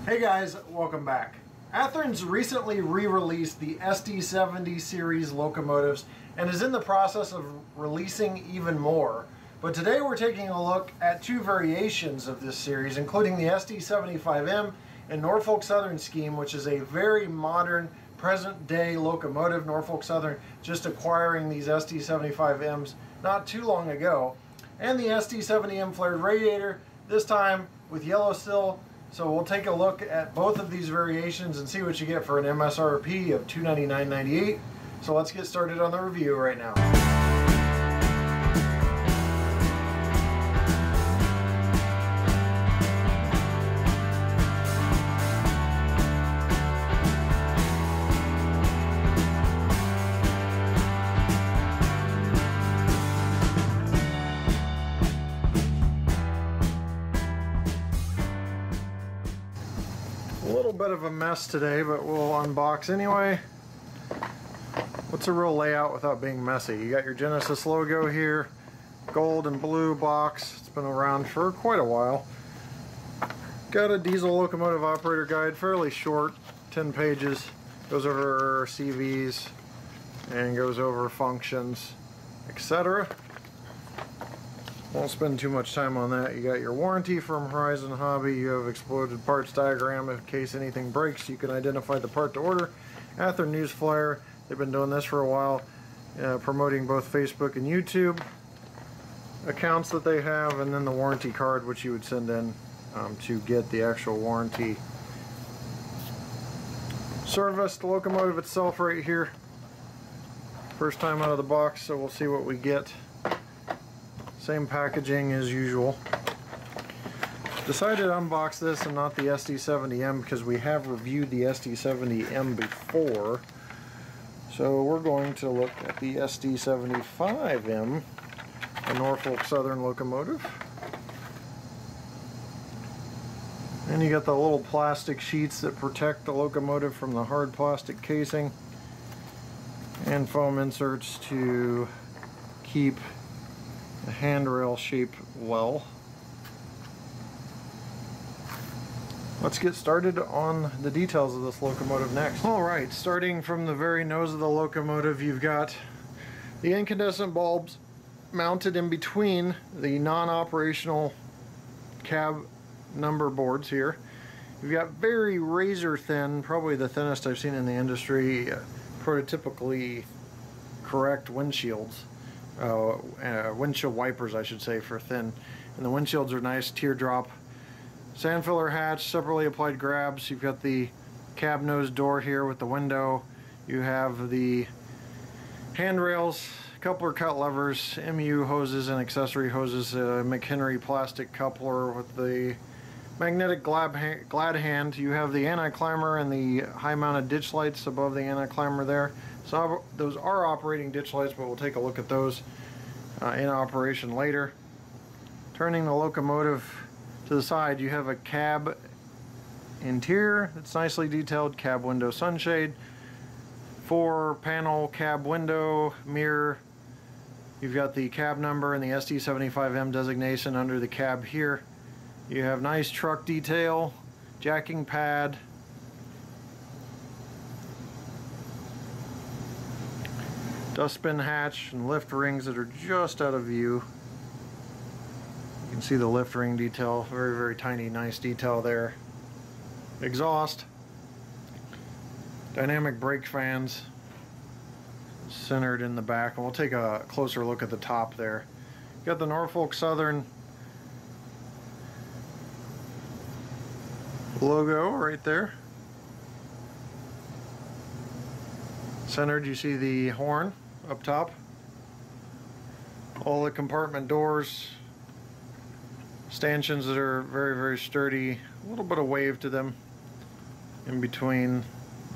Hey guys, welcome back. Athearn's recently re-released the SD70 series locomotives and is in the process of releasing even more. But today we're taking a look at two variations of this series, including the SD75M and Norfolk Southern scheme, which is a very modern, present-day locomotive. Norfolk Southern just acquiring these SD75Ms not too long ago. And the SD70M flared radiator, this time with yellow sill. So we'll take a look at both of these variations and see what you get for an MSRP of $299.98. So let's get started on the review right now. A little bit of a mess today, but we'll unbox anyway. What's a real layout without being messy? You got your Genesis logo here, gold and blue box. It's been around for quite a while. Got a diesel locomotive operator guide, fairly short, 10 pages. Goes over CVs and goes over functions, etc. Won't spend too much time on that. You got your warranty from Horizon Hobby. You have exploded parts diagram in case anything breaks. You can identify the part to order. Athearn news flyer. They've been doing this for a while, promoting both Facebook and YouTube accounts that they have, and then the warranty card, which you would send in to get the actual warranty. Service, the locomotive itself right here. First time out of the box, so we'll see what we get. Same packaging as usual. Decided to unbox this and not the SD70M because we have reviewed the SD70M before. So we're going to look at the SD75M, a Norfolk Southern locomotive. And you got the little plastic sheets that protect the locomotive from the hard plastic casing, and foam inserts to keep the handrail shape well. Let's get started on the details of this locomotive next. Alright, starting from the very nose of the locomotive, you've got the incandescent bulbs mounted in between the non-operational cab number boards here. You've got very razor thin, probably the thinnest I've seen in the industry, prototypically correct windshields. Windshield wipers, I should say, for thin, and the windshields are nice teardrop. Sand filler hatch, separately applied grabs. You've got the cab nose door here with the window. You have the handrails, coupler cut levers, MU hoses and accessory hoses, McHenry plastic coupler with the magnetic glad hand. You have the anti-climber and the high-mounted ditch lights above the anti-climber there. So those are operating ditch lights, but we'll take a look at those in operation later. Turning the locomotive to the side, you have a cab interior that's nicely detailed, cab window sunshade, 4-panel cab window, mirror. You've got the cab number and the SD75M designation under the cab here. You have nice truck detail, jacking pad, dustbin hatch, and lift rings that are just out of view. You can see the lift ring detail, very, very tiny, nice detail there. Exhaust, dynamic brake fans centered in the back, and we'll take a closer look at the top there. You got the Norfolk Southern logo right there. Centered, you see the horn up top. All the compartment doors, stanchions that are very, very sturdy. A little bit of wave to them in between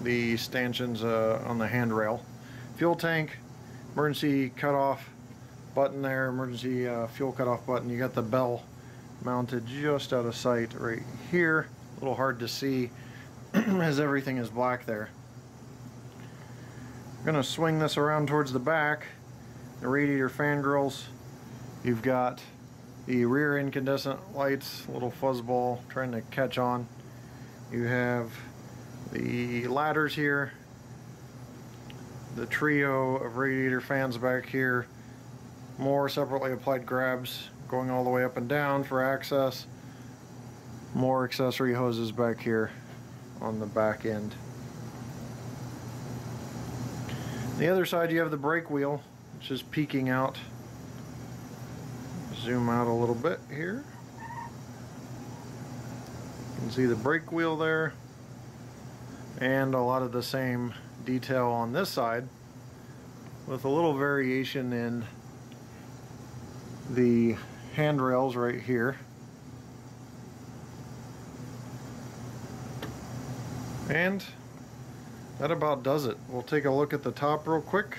the stanchions on the handrail. Fuel tank, emergency cutoff button there, emergency fuel cutoff button. You got the bell mounted just out of sight right here. A little hard to see as everything is black there. I'm going to swing this around towards the back. The radiator fan grills. You've got the rear incandescent lights, little fuzzball trying to catch on. You have the ladders here, the trio of radiator fans back here, more separately applied grabs going all the way up and down for access, more accessory hoses back here on the back end. On the other side you have the brake wheel, which is peeking out. Zoom out a little bit here. You can see the brake wheel there, and a lot of the same detail on this side with a little variation in the handrails right here. And that about does it. We'll take a look at the top real quick.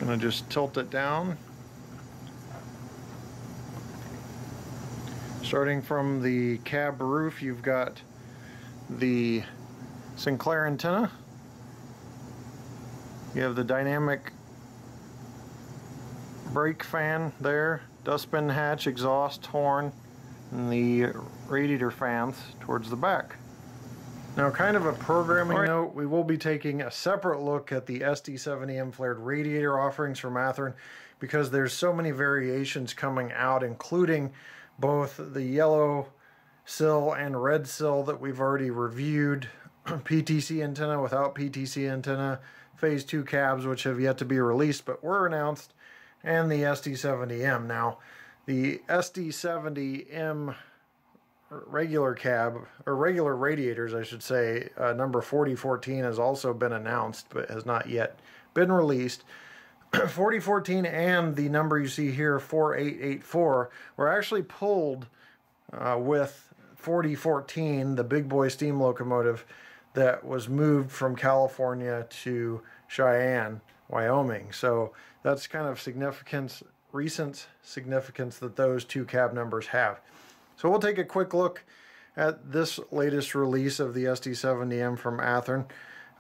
Gonna just tilt it down. Starting from the cab roof, you've got the Sinclair antenna. You have the dynamic brake fan there, dustbin hatch, exhaust, horn, and the radiator fans towards the back. Now, kind of a programming note, we will be taking a separate look at the SD70M flared radiator offerings from Athearn because there's so many variations coming out, including both the yellow sill and red sill that we've already reviewed, PTC antenna without PTC antenna, phase 2 cabs which have yet to be released but were announced, and the SD70M. Now, the SD70M regular cab, or regular radiators I should say, number 4014 has also been announced but has not yet been released. 4014 and the number you see here, 4884, were actually pulled with 4014, the big boy steam locomotive that was moved from California to Cheyenne, Wyoming. So that's kind of significance, recent significance that those two cab numbers have. So we'll take a quick look at this latest release of the SD70M from Athearn.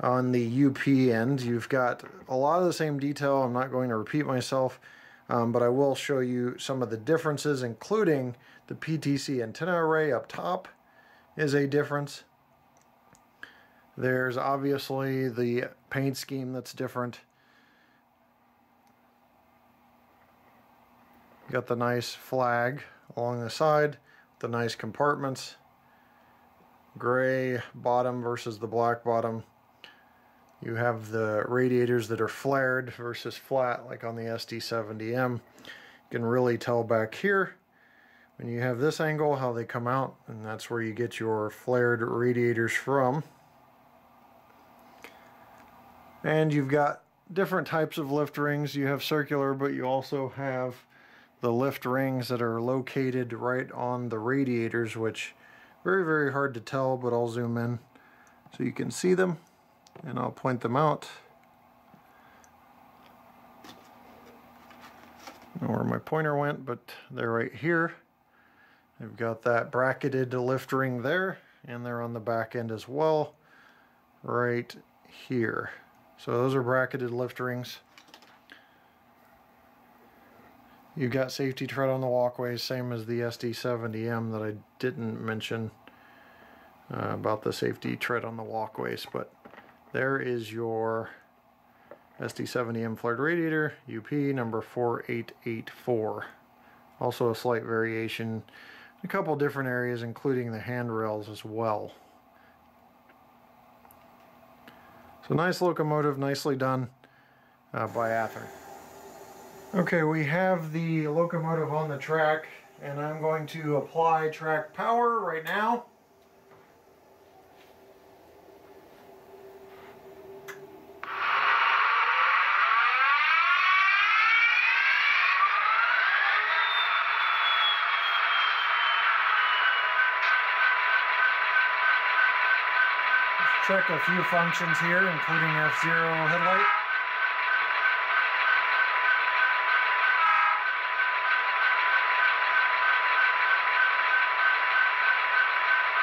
On the UP end, you've got a lot of the same detail. I'm not going to repeat myself, but I will show you some of the differences, including the PTC antenna array up top is a difference. There's obviously the paint scheme that's different. You got the nice flag along the side, the nice compartments, gray bottom versus the black bottom. You have the radiators that are flared versus flat like on the SD70M. You can really tell back here when you have this angle how they come out, and that's where you get your flared radiators from. And you've got different types of lift rings. You have circular, but you also have the lift rings that are located right on the radiators, which very, very hard to tell, but I'll zoom in so you can see them and I'll point them out. I don't know where my pointer went, but they're right here. They've got that bracketed lift ring there, and they're on the back end as well, right here. So those are bracketed lift rings. You've got safety tread on the walkways, same as the SD70M that I didn't mention about the safety tread on the walkways, but there is your SD70M flared radiator, UP number 4884. Also a slight variation in a couple different areas, including the handrails as well. So nice locomotive, nicely done by Athearn. Okay, we have the locomotive on the track, and I'm going to apply track power right now. Check a few functions here, including F0 headlight.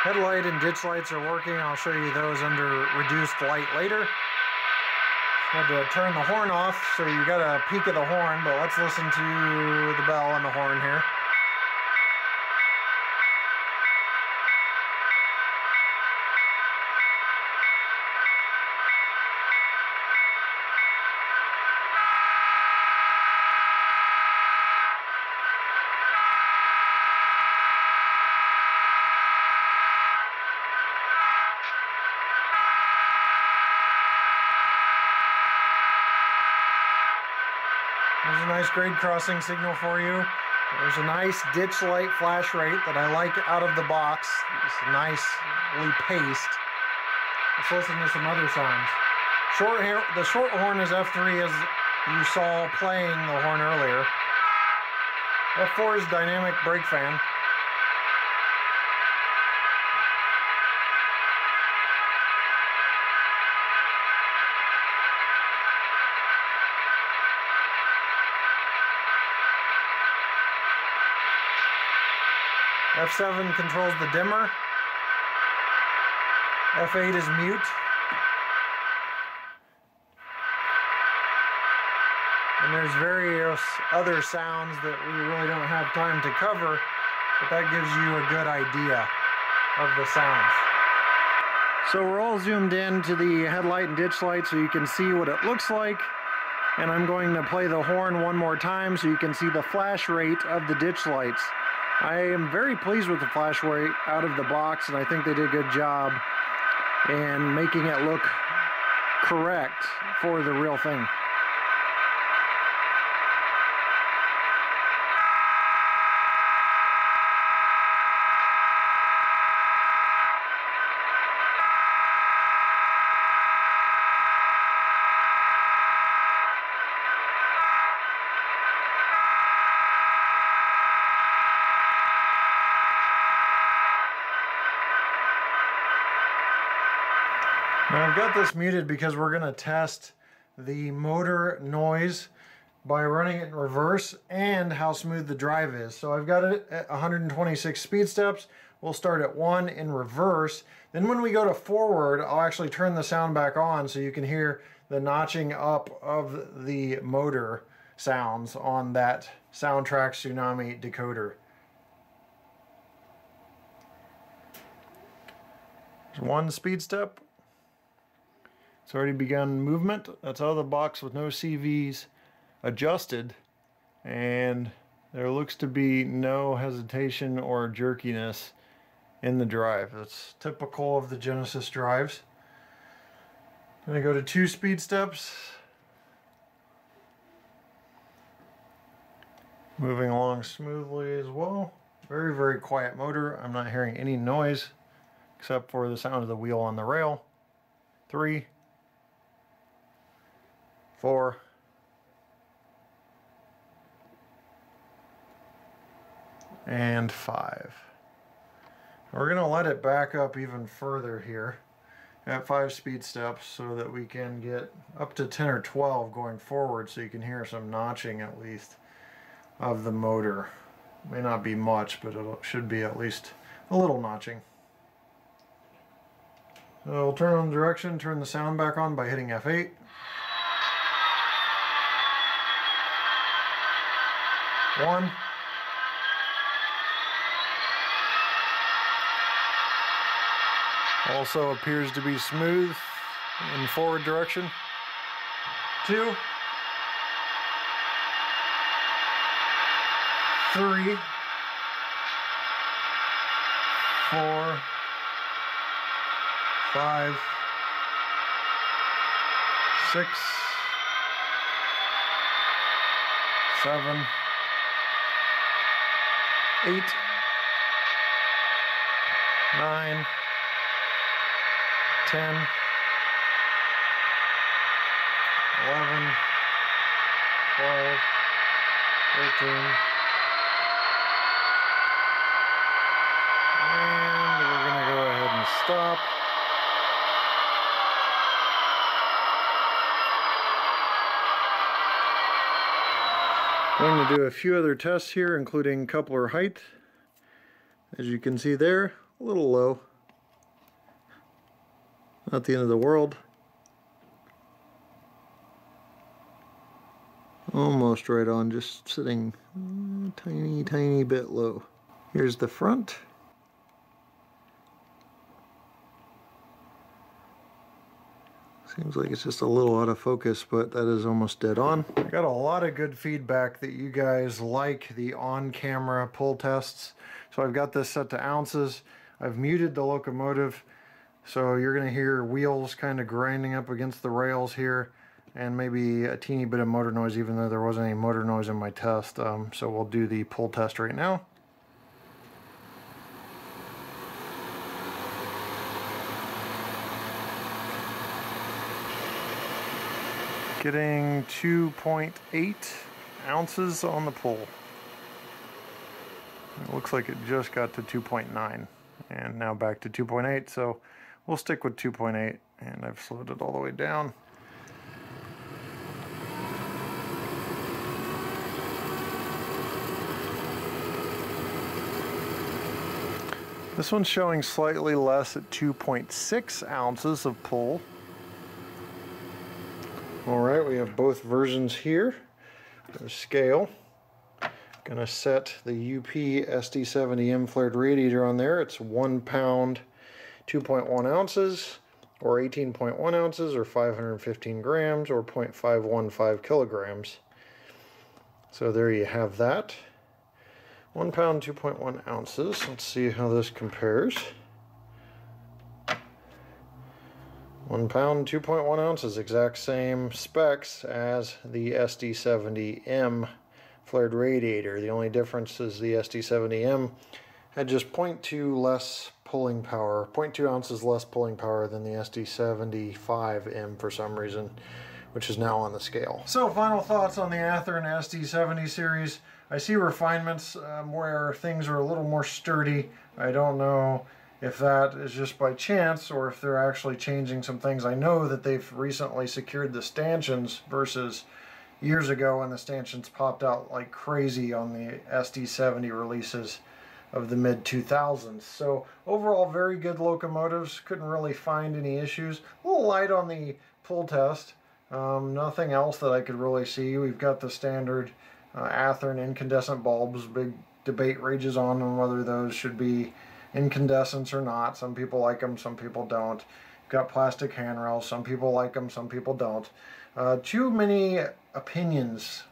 Headlight and ditch lights are working. I'll show you those under reduced light later. Had to turn the horn off, so you got a peek of the horn, but let's listen to the bell and the horn here. a nice grade crossing signal for you. There's a nice ditch light flash rate that I like out of the box. It's nicely paced. Let's listen to some other sounds. The short horn is F3, as you saw playing the horn earlier. F4 is dynamic brake fan. F7 controls the dimmer. F8 is mute. And there's various other sounds that we really don't have time to cover, but that gives you a good idea of the sounds. So we're all zoomed in to the headlight and ditch light so you can see what it looks like. And I'm going to play the horn one more time so you can see the flash rate of the ditch lights. I am very pleased with the flash rate out of the box, and I think they did a good job in making it look correct for the real thing. Now I've got this muted because we're going to test the motor noise by running it in reverse and how smooth the drive is. So I've got it at 126 speed steps. We'll start at 1 in reverse. Then when we go to forward, I'll actually turn the sound back on so you can hear the notching up of the motor sounds on that Soundtrack Tsunami decoder. There's 1 speed step. It's already begun movement. That's out of the box with no CVs adjusted, and there looks to be no hesitation or jerkiness in the drive. That's typical of the Genesis drives. I'm going to go to 2 speed steps. Moving along smoothly as well. Very, very quiet motor. I'm not hearing any noise except for the sound of the wheel on the rail. 3, 4, and 5. We're going to let it back up even further here at 5 speed steps so that we can get up to 10 or 12 going forward, so you can hear some notching at least of the motor. May not be much, but it should be at least a little notching. So we'll turn on direction, turn the sound back on by hitting F8. One. Also appears to be smooth in forward direction. 2. 3. 4. 5. 6. 7. 8, 9, 10, 11, 12, 13, and we're going to go ahead and stop. Going to do a few other tests here, including coupler height. As you can see there, a little low. Not the end of the world. Almost right on, just sitting a tiny, tiny bit low. Here's the front. Seems like it's just a little out of focus, but that is almost dead on. I got a lot of good feedback that you guys like the on-camera pull tests. So I've got this set to ounces. I've muted the locomotive, so you're going to hear wheels kind of grinding up against the rails here. and maybe a teeny bit of motor noise, even though there wasn't any motor noise in my test. So we'll do the pull test right now. Getting 2.8 ounces on the pull. It looks like it just got to 2.9 and now back to 2.8, so we'll stick with 2.8, and I've slowed it all the way down. This one's showing slightly less at 2.6 ounces of pull. Alright, we have both versions here. The scale. Gonna set the UP SD70M flared radiator on there. It's 1 pound, 2.1 ounces, or 18.1 ounces, or 515 grams, or 0.515 kilograms. So there you have that. 1 pound, 2.1 ounces. Let's see how this compares. 1 pound, 2.1 ounces, exact same specs as the SD70M flared radiator. The only difference is the SD70M had just 0.2 less pulling power, 0.2 ounces less pulling power than the SD75M for some reason, which is now on the scale. So final thoughts on the Athearn SD70 series. I see refinements where things are a little more sturdy. I don't know if that is just by chance or if they're actually changing some things. I know that they've recently secured the stanchions versus years ago when the stanchions popped out like crazy on the SD70 releases of the mid-2000s. So overall, very good locomotives. Couldn't really find any issues. A little light on the pull test. Nothing else that I could really see. We've got the standard Athearn incandescent bulbs. Big debate rages on whether those should be incandescents or not. Some people like them, some people don't. You've got plastic handrails. Some people like them, some people don't. Too many opinions,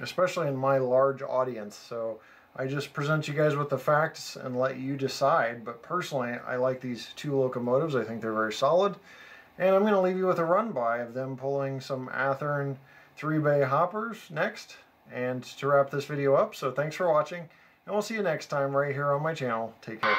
especially in my large audience. So I just present you guys with the facts and let you decide. But personally, I like these two locomotives. I think they're very solid. And I'm going to leave you with a run-by of them pulling some Athearn 3-bay hoppers next, and to wrap this video up. So thanks for watching, and we'll see you next time right here on my channel. Take care.